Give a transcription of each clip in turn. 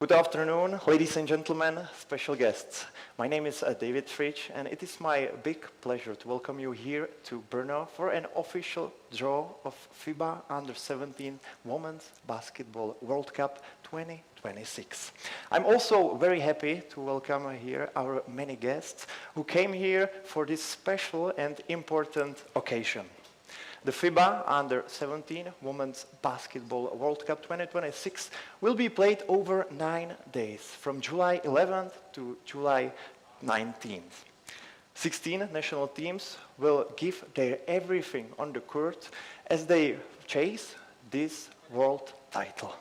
Good afternoon, ladies and gentlemen, special guests. My name is David Fritsch, and it is my big pleasure to welcome you here to Brno for an official draw of FIBA U17 Women's Basketball World Cup 2026. I'm also very happy to welcome here our many guests who came here for this special and important occasion. The FIBA U17 Women's Basketball World Cup 2026 will be played over 9 days, from July 11th to July 19th. 16 national teams will give their everything on the court as they chase this world title.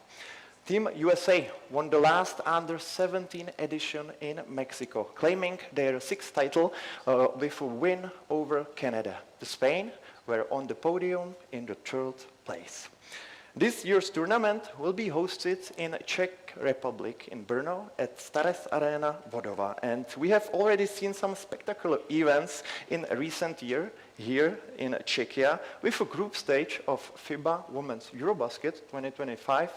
Team USA won the last Under-17 edition in Mexico, claiming their sixth title with a win over Canada. Spain were on the podium in the third place. This year's tournament will be hosted in Czech Republic in Brno at Starec Arena Vodova, and we have already seen some spectacular events in recent year here in Czechia with a group stage of FIBA Women's Eurobasket 2025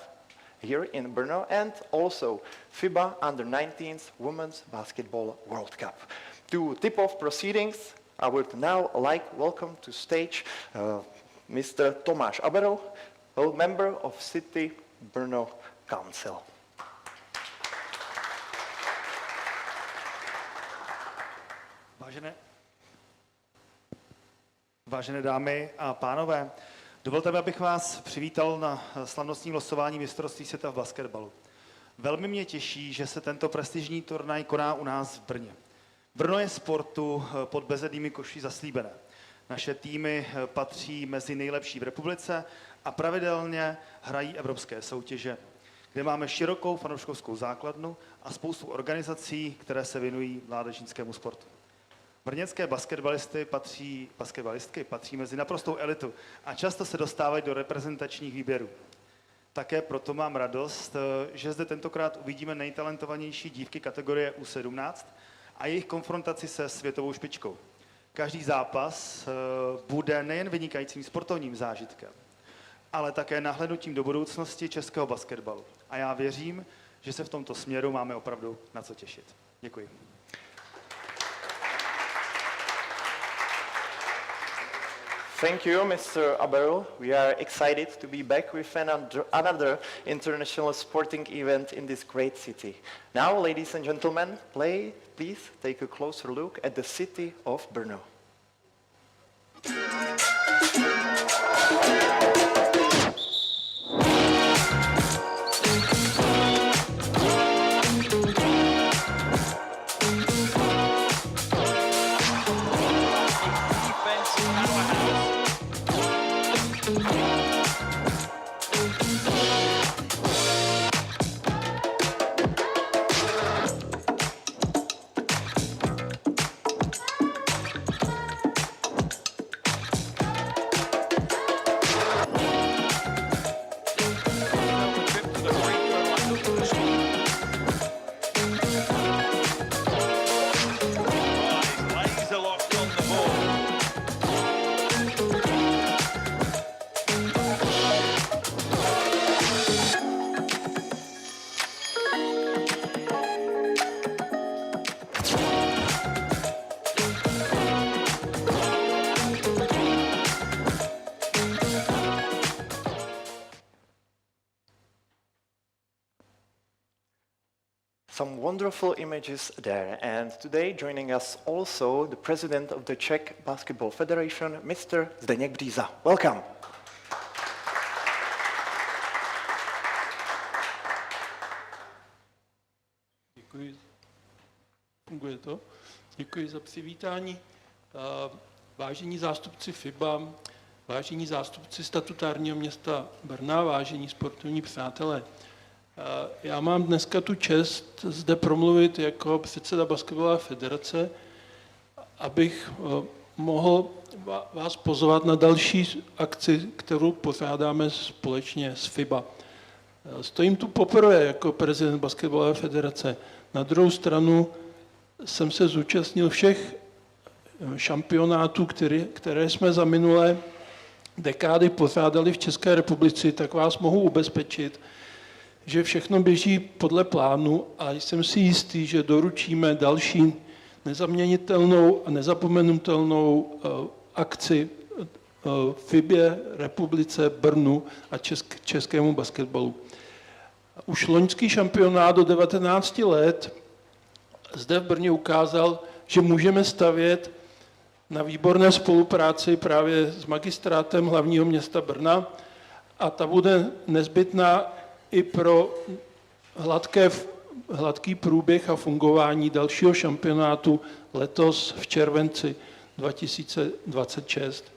here in Brno, and also FIBA Under-19 Women's Basketball World Cup. To tip off proceedings, I would now like welcome to stage Mr. Tomáš Aberl, a member of City Brno Council. Vážené dámy a pánové, dovolte mi, abych vás přivítal na slavnostním losování mistrovství světa v basketbalu. Velmi mě těší, že se tento prestižní turnaj koná u nás v Brně. Brno je sportu pod bezednými koši zaslíbené. Naše týmy patří mezi nejlepší v republice a pravidelně hrají evropské soutěže. kde máme širokou fanouškovskou základnu a spoustu organizací, které se věnují mládežnickému sportu. Brněnské basketbalistky patří mezi naprostou elitu a často se dostávají do reprezentačních výběrů. Také proto mám radost, že zde tentokrát uvidíme nejtalentovanější dívky kategorie U17 a jejich konfrontaci se světovou špičkou. Každý zápas bude nejen vynikajícím sportovním zážitkem, ale také nahlédnutím do budoucnosti českého basketbalu. A já věřím, že se v tomto směru máme opravdu na co těšit. Děkuji. Thank you, Mr. Aberl. We are excited to be back with another international sporting event in this great city. Now, ladies and gentlemen, please take a closer look at the city of Brno. Some wonderful images there, and today joining us also the president of the Czech Basketball Federation, Mr. Zdeněk Bříza. Welcome. Děkuji. Funguje to? Děkuji za přivítání. Vážení zástupci FIBA, vážení zástupci statutárního města Brna, vážení sportovní přátelé. Já mám dneska tu čest zde promluvit jako předseda Basketbalové federace, abych mohl vás pozvat na další akci, kterou pořádáme společně s FIBA. Stojím tu poprvé jako prezident Basketbalové federace. Na druhou stranu jsem se zúčastnil všech šampionátů, které jsme za minulé dekády pořádali v České republice, tak vás mohu ubezpečit, že všechno běží podle plánu a jsem si jistý, že doručíme další nezaměnitelnou a nezapomenutelnou akci FIBě, republice, Brnu a českému basketbalu. Už loňský šampionát do 19 let zde v Brně ukázal, že můžeme stavět na výborné spolupráci právě s magistrátem hlavního města Brna a ta bude nezbytná i pro hladký průběh a fungování dalšího šampionátu letos v červenci 2026.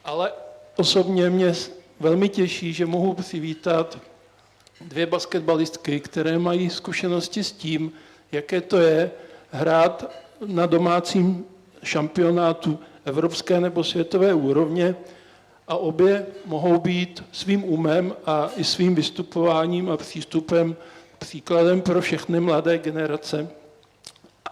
Ale osobně mě velmi těší, že mohu přivítat dvě basketbalistky, které mají zkušenosti s tím, jaké to je hrát na domácím šampionátu evropské nebo světové úrovně, a obě mohou být svým umem a i svým vystupováním a přístupem příkladem pro všechny mladé generace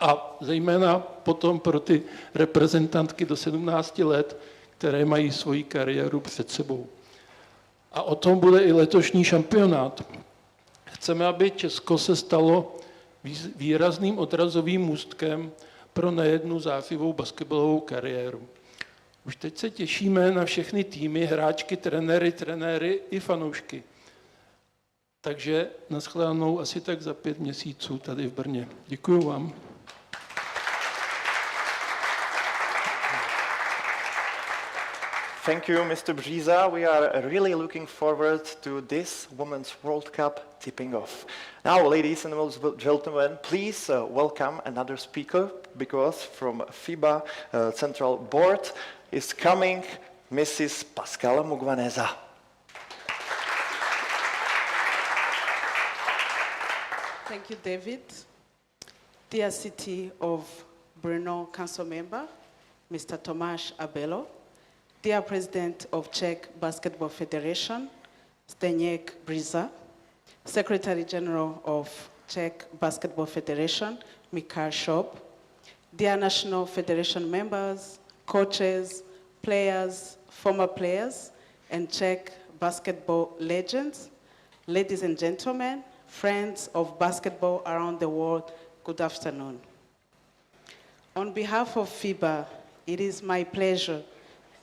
a zejména potom pro ty reprezentantky do 17 let, které mají svoji kariéru před sebou. A o tom bude i letošní šampionát. Chceme, aby Česko se stalo výrazným odrazovým můstkem pro nejednu zářivou basketbalovou kariéru. Už teď se těšíme na všechny týmy, hráčky, trenéry i fanoušky. Takže nashledanou asi tak za 5 měsíců tady v Brně. Děkuju vám. Thank you, Mr. Bříza. We are really looking forward to this Women's World Cup tipping off. Now, ladies and gentlemen, please welcome another speaker, because from FIBA Central Board is coming Mrs. Pascal Mugwaneza. Thank you, David. Dear City of Brno Council Member, Mr. Tomáš Abelo, dear President of Czech Basketball Federation, Zdeněk Briza, Secretary General of Czech Basketball Federation, Michal Šob, dear National Federation members, coaches, players, former players, and Czech basketball legends, ladies and gentlemen, friends of basketball around the world, good afternoon. On behalf of FIBA, it is my pleasure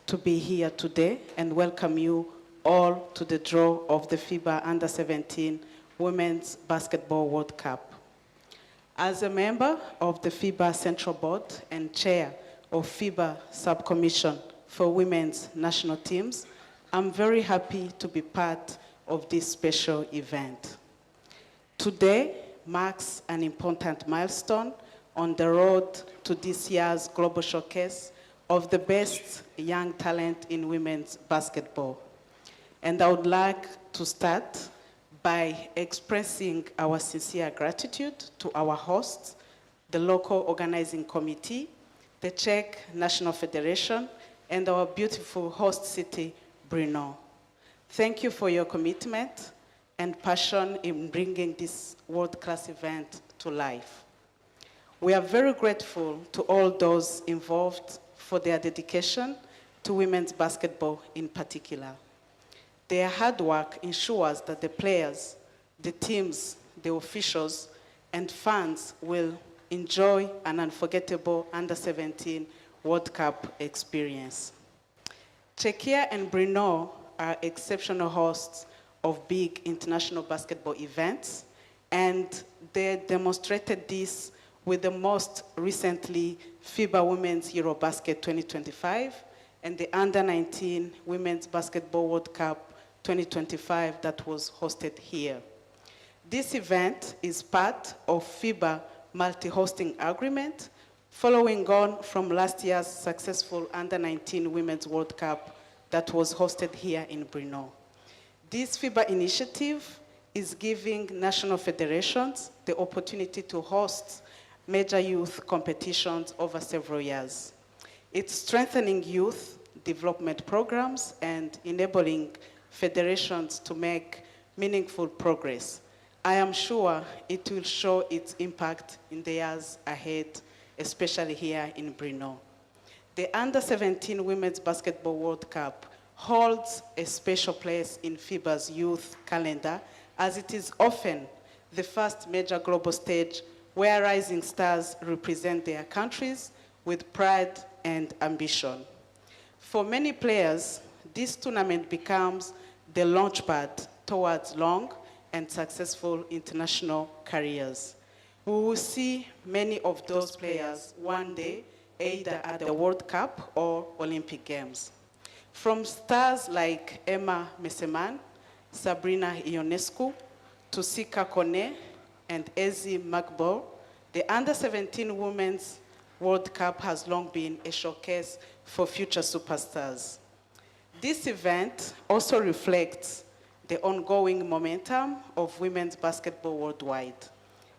to be here today and welcome you all to the draw of the FIBA Under-17 Women's Basketball World Cup. As a member of the FIBA Central Board and chair of FIBA Subcommission for Women's National Teams, I'm very happy to be part of this special event. Today marks an important milestone on the road to this year's Global Showcase of the best young talent in women's basketball. And I would like to start by expressing our sincere gratitude to our hosts, the local organizing committee, the Czech National Federation, and our beautiful host city, Brno. Thank you for your commitment and passion in bringing this world-class event to life. We are very grateful to all those involved for their dedication to women's basketball in particular. Their hard work ensures that the players, the teams, the officials, and fans will enjoy an unforgettable Under-17 World Cup experience. Czechia and Brno are exceptional hosts of big international basketball events, and they demonstrated this with the most recently FIBA Women's Eurobasket 2025 and the Under-19 Women's Basketball World Cup 2025 that was hosted here. This event is part of FIBA multi-hosting agreement following on from last year's successful Under-19 Women's World Cup that was hosted here in Brno. This FIBA initiative is giving national federations the opportunity to host major youth competitions over several years. It's strengthening youth development programs and enabling federations to make meaningful progress. I am sure it will show its impact in the years ahead, especially here in Brno. The Under-17 Women's Basketball World Cup holds a special place in FIBA's youth calendar, as it is often the first major global stage where rising stars represent their countries with pride and ambition. For many players, this tournament becomes the launchpad towards long and successful international careers. We will see many of those players one day, either at the World Cup or Olympic Games. From stars like Emma Meseman, Sabrina Ionescu, to Sika Kone, and Ezi Magbol, the Under-17 Women's World Cup has long been a showcase for future superstars. This event also reflects the ongoing momentum of women's basketball worldwide.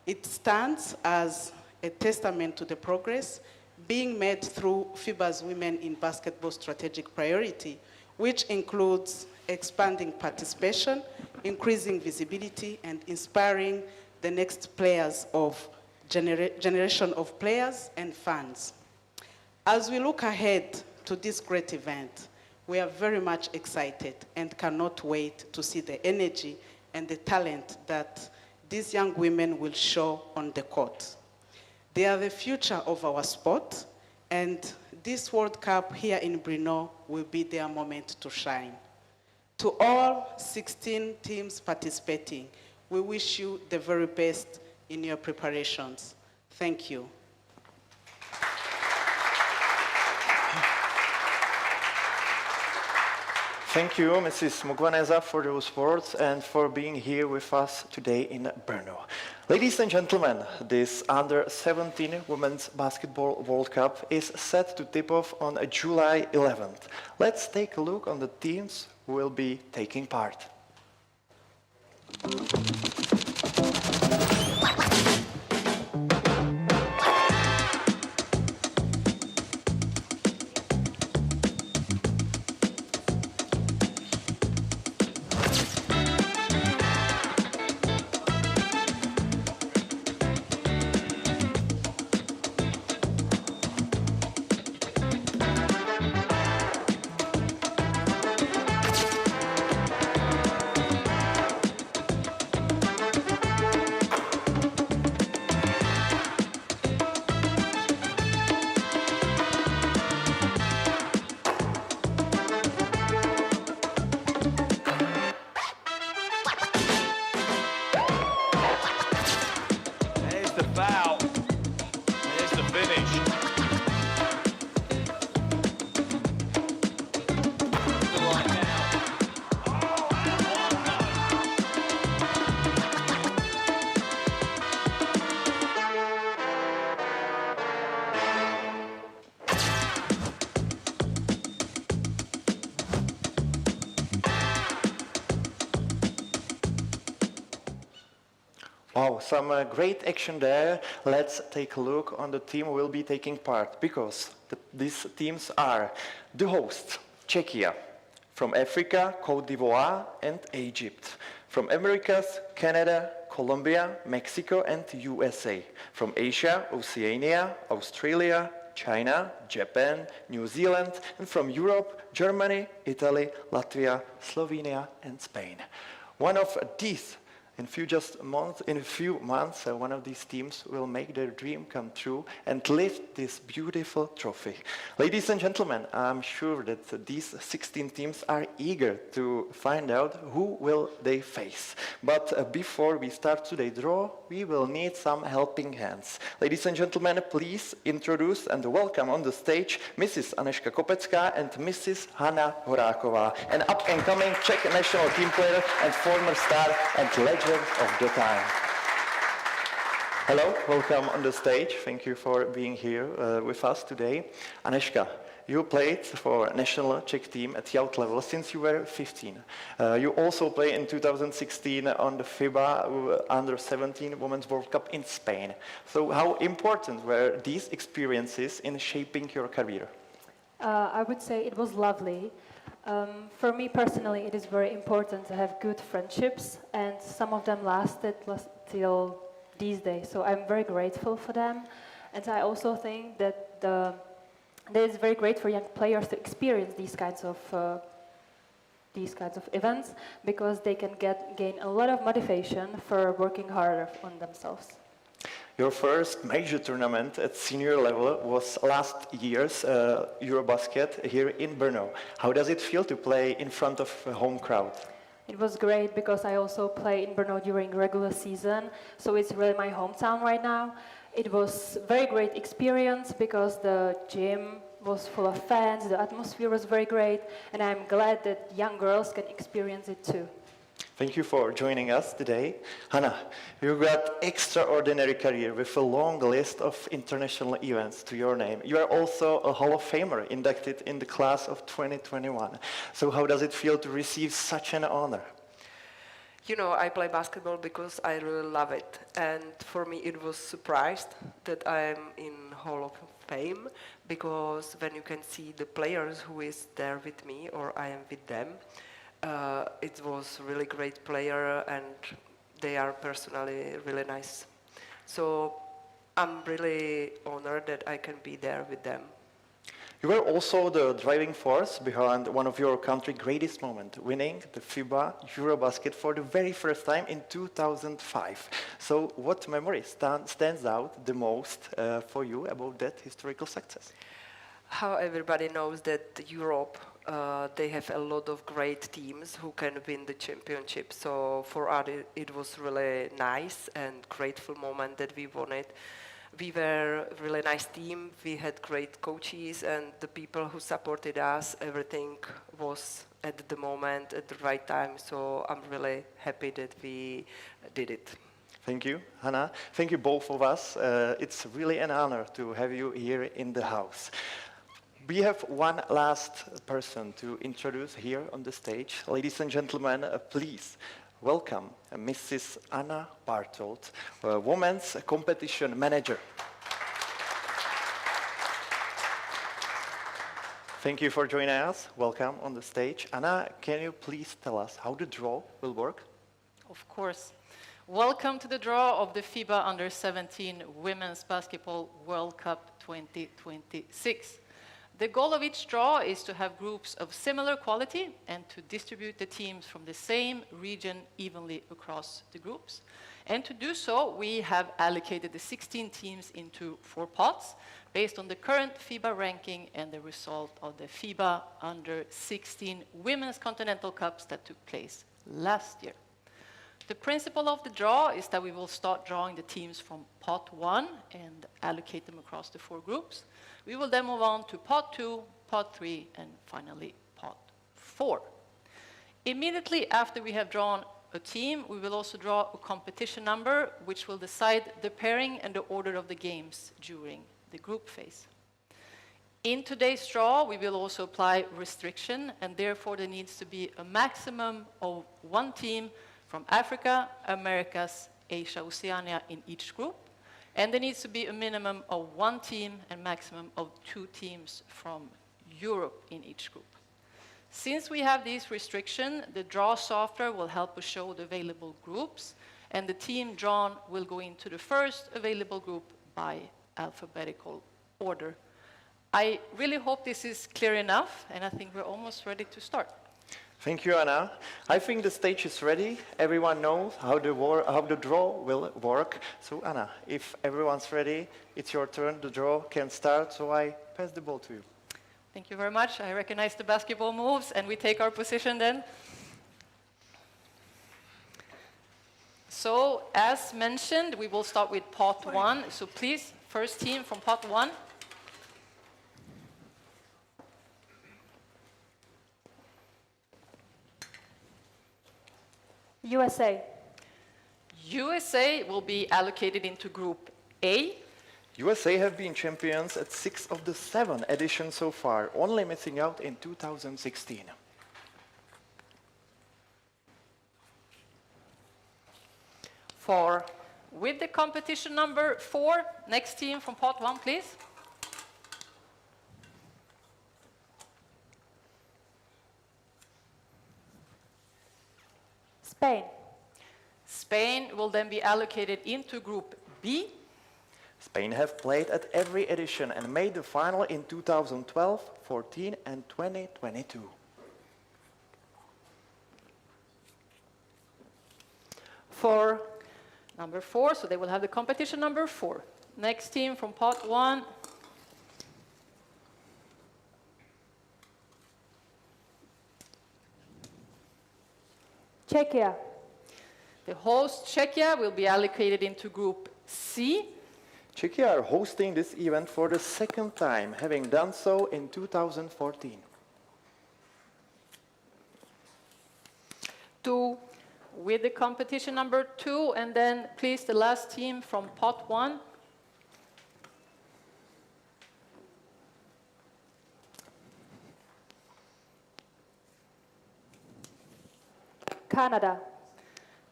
It stands as a testament to the progress being made through FIBA's Women in Basketball strategic priority, which includes expanding participation, increasing visibility, and inspiring the next players of generation of players and fans. As we look ahead to this great event, we are very much excited and cannot wait to see the energy and the talent that these young women will show on the court. They are the future of our sport, and this World Cup here in Brno will be their moment to shine. To all 16 teams participating, we wish you the very best in your preparations. Thank you. Thank you, Mrs. Mugwaneza, for those words and for being here with us today in Brno. Ladies and gentlemen, this Under-17 Women's Basketball World Cup is set to tip off on July 11th. Let's take a look on the teams who will be taking part. Wow, some great action there. Let's take a look on the team who will be taking part, because these teams are the hosts, Czechia, from Africa, Côte d'Ivoire and Egypt, from Americas, Canada, Colombia, Mexico and USA, from Asia, Oceania, Australia, China, Japan, New Zealand, and from Europe, Germany, Italy, Latvia, Slovenia and Spain. One of these in a few months, one of these teams will make their dream come true and lift this beautiful trophy. Ladies and gentlemen, I'm sure that these 16 teams are eager to find out who will they face. But before we start today's draw, we will need some helping hands. Ladies and gentlemen, please introduce and welcome on the stage Mrs. Anežka Kopecká and Mrs. Hanna Horáková, an up-and-coming Czech national team player and former star and legend of the time. Hello, welcome on the stage. Thank you for being here with us today. Anežka, you played for national Czech team at youth level since you were 15. You also played in 2016 on the FIBA U17 Women's World Cup in Spain. So how important were these experiences in shaping your career? I would say it was lovely. For me personally, it is very important to have good friendships, and some of them lasted till these days. So I'm very grateful for them, and I also think that it is very great for young players to experience these kinds of events, because they can gain a lot of motivation for working harder on themselves. Your first major tournament at senior level was last year's Eurobasket here in Brno. How does it feel to play in front of a home crowd? It was great because I also play in Brno during regular season, so it's really my hometown right now. It was very great experience because the gym was full of fans, the atmosphere was very great, and I'm glad that young girls can experience it too. Thank you for joining us today. Hanna, you've got extraordinary career with a long list of international events to your name. You are also a Hall of Famer inducted in the class of 2021. So how does it feel to receive such an honor? You know, I play basketball because I really love it. And for me, it was surprised that I'm in Hall of Fame, because when you can see the players who is there with me or I am with them, it was really great player and they are personally really nice. So I'm really honored that I can be there with them. You were also the driving force behind one of your country's greatest moments, winning the FIBA Eurobasket for the very first time in 2005. So what memory stands out the most for you about that historical success? How everybody knows that Europe, they have a lot of great teams who can win the championship. So for us, it was really nice and grateful moment that we won it. We were a really nice team. We had great coaches and the people who supported us. Everything was at the moment, at the right time. So I'm really happy that we did it. Thank you, Hanna. Thank you, both of us. It's really an honor to have you here in the house. We have one last person to introduce here on the stage. Ladies and gentlemen, please welcome Mrs. Anna Bartold, Women's Competition Manager. Thank you for joining us. Welcome on the stage. Anna, can you please tell us how the draw will work? Of course. Welcome to the draw of the FIBA U17 Women's Basketball World Cup 2026. The goal of each draw is to have groups of similar quality and to distribute the teams from the same region evenly across the groups. And to do so, we have allocated the 16 teams into 4 pots based on the current FIBA ranking and the result of the FIBA U16 Women's Continental Cups that took place last year. The principle of the draw is that we will start drawing the teams from pot 1 and allocate them across the 4 groups. We will then move on to pot 2, pot 3, and finally pot 4. Immediately after we have drawn a team, we will also draw a competition number, which will decide the pairing and the order of the games during the group phase. In today's draw, we will also apply restriction, and therefore there needs to be a maximum of 1 team from Africa, Americas, Asia, Oceania in each group. And there needs to be a minimum of 1 team and maximum of 2 teams from Europe in each group. Since we have these restrictions, the draw software will help us show the available groups, and the team drawn will go into the first available group by alphabetical order. I really hope this is clear enough, and I think we're almost ready to start. Thank you, Anna. I think the stage is ready. Everyone knows how the draw will work. So, Anna, if everyone's ready, it's your turn. The draw can start, so I pass the ball to you. Thank you very much. I recognize the basketball moves, and we take our position then. So, as mentioned, we will start with pot 1. So please, first team from pot 1. USA. USA will be allocated into Group A. USA have been champions at 6 of the 7 editions so far, only missing out in 2016. With the competition number 4, next team from pot 1, please. Spain. Spain will then be allocated into Group B. Spain have played at every edition and made the final in 2012, 14 and 2022. For number 4, so they will have the competition number 4. Next team from pot 1. Czechia. The host, Czechia, will be allocated into Group C. Czechia are hosting this event for the 2nd time, having done so in 2014. 2 with the competition number 2, and then please the last team from pot 1. Canada.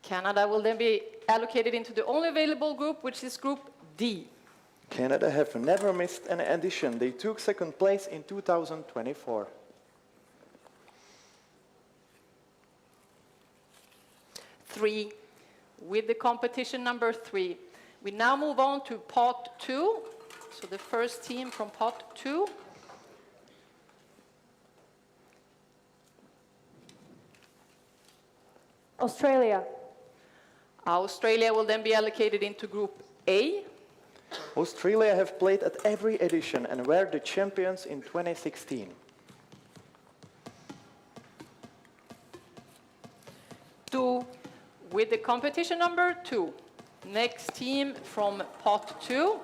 Canada will then be allocated into the only available group, which is Group D. Canada have never missed an edition. They took 2nd place in 2024. 3 with the competition number 3. We now move on to pot 2. So the first team from pot 2. Australia. Australia will then be allocated into Group A. Australia have played at every edition and were the champions in 2016. 2 with the competition number 2. Next team from pot 2.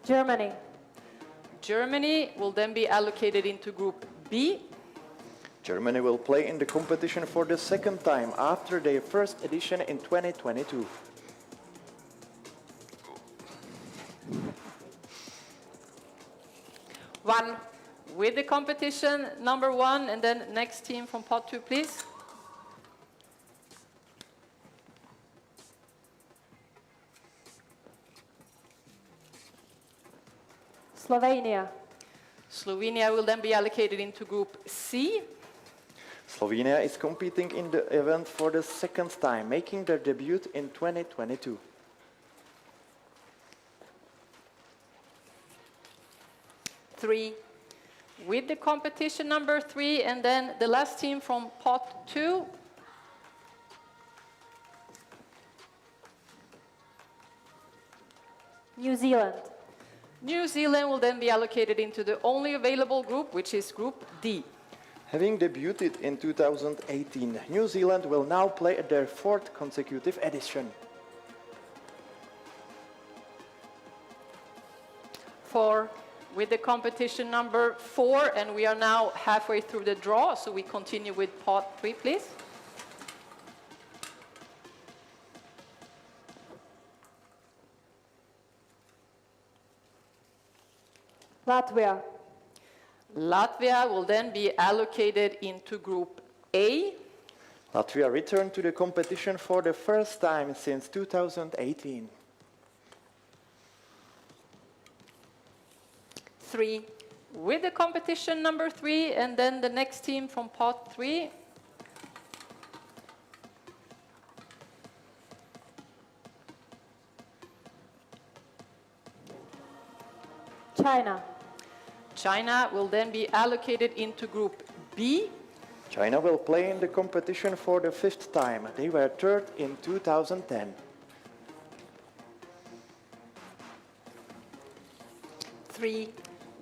Germany. Germany will then be allocated into Group B. Germany will play in the competition for the 2nd time after their first edition in 2022. One with the competition number 1, and then next team from pot 2, please. Slovenia. Slovenia will then be allocated into Group C. Slovenia is competing in the event for the 2nd time, making their debut in 2022. With the competition number 3, and then the last team from pot 2. New Zealand. New Zealand will then be allocated into the only available group, which is Group D. Having debuted in 2018, New Zealand will now play at their 4th consecutive edition. 4 with the competition number 4, and we are now halfway through the draw, so we continue with pot 3, please. Latvia. Latvia will then be allocated into Group A. Latvia returned to the competition for the first time since 2018. 3 with the competition number 3, and then the next team from pot 3. China. China will then be allocated into Group B. China will play in the competition for the 5th time. They were third in 2010. 3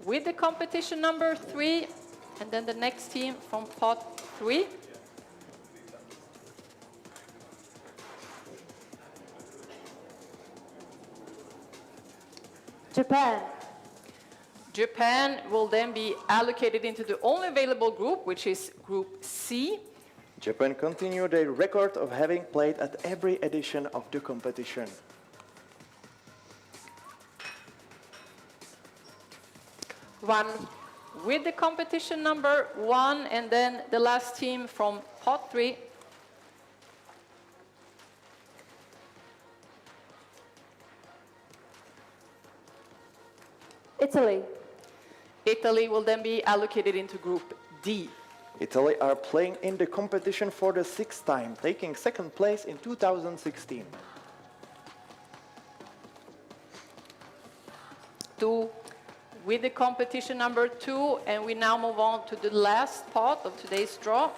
with the competition number 3, and then the next team from pot 3. Japan. Japan will then be allocated into the only available group, which is Group C. Japan continued their record of having played at every edition of the competition. 1 with the competition number 1, and then the last team from pot 3. Italy. Italy will then be allocated into Group D. Italy are playing in the competition for the 6th time, taking 2nd place in 2016. 2 with the competition number 2, and we now move on to the last part of today's draw.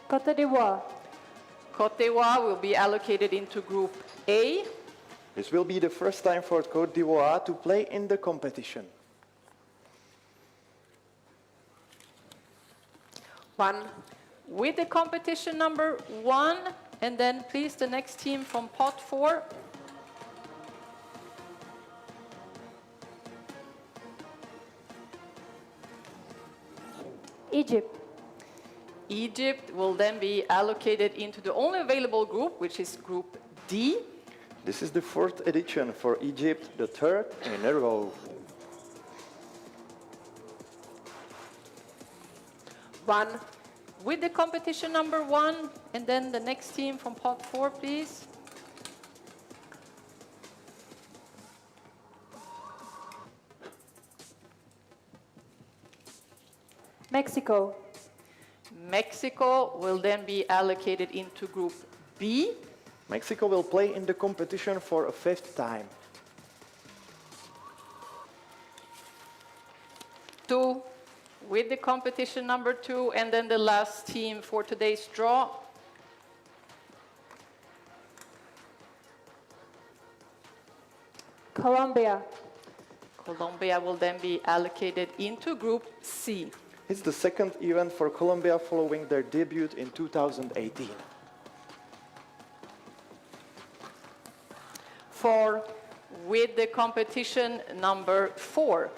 Côte d'Ivoire. Côte d'Ivoire will be allocated into Group A. This will be the first time for Côte d'Ivoire to play in the competition. 1 with the competition number 1, and then please the next team from pot 4. Egypt. Egypt will then be allocated into the only available group, which is Group D. This is the 4th edition for Egypt, the 3rd in a row. 1 with the competition number 1, and then the next team from pot 4, please. Mexico. Mexico will then be allocated into Group B. Mexico will play in the competition for a 5th time. 2 with the competition number 2, and then the last team for today's draw. Colombia. Colombia will then be allocated into Group C. It's the 2nd event for Colombia following their debut in 2018. 4 with the competition number 4.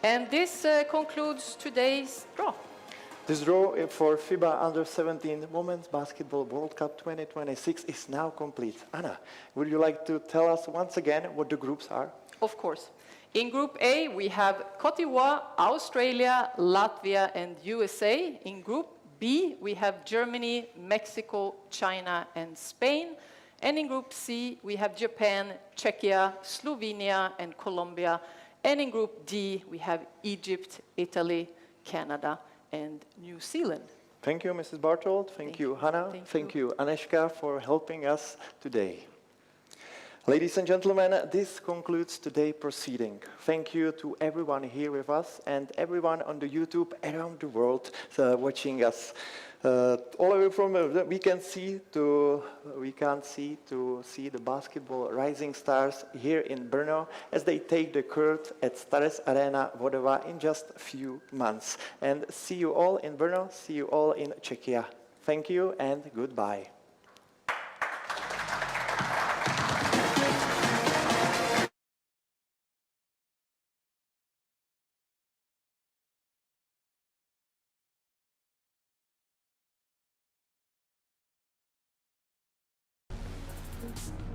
And this concludes today's draw. This draw for FIBA U17 Women's Basketball World Cup 2026 is now complete. Anna, would you like to tell us once again what the groups are? Of course. In Group A, we have Côte d'Ivoire, Australia, Latvia, and USA. In Group B, we have Germany, Mexico, China, and Spain. And in Group C, we have Japan, Czechia, Slovenia, and Colombia. And in Group D, we have Egypt, Italy, Canada, and New Zealand. Thank you, Mrs. Bartold. Thank you, Hannah. Thank you, Aneshka, for helping us today. Ladies and gentlemen, this concludes today's proceeding. Thank you to everyone here with us and everyone on the YouTube around the world watching us. All the way from we can see to see the basketball rising stars here in Brno as they take the court at Stares Arena Vodova in just a few months. And see you all in Brno, see you all in Czechia. Thank you and goodbye. you.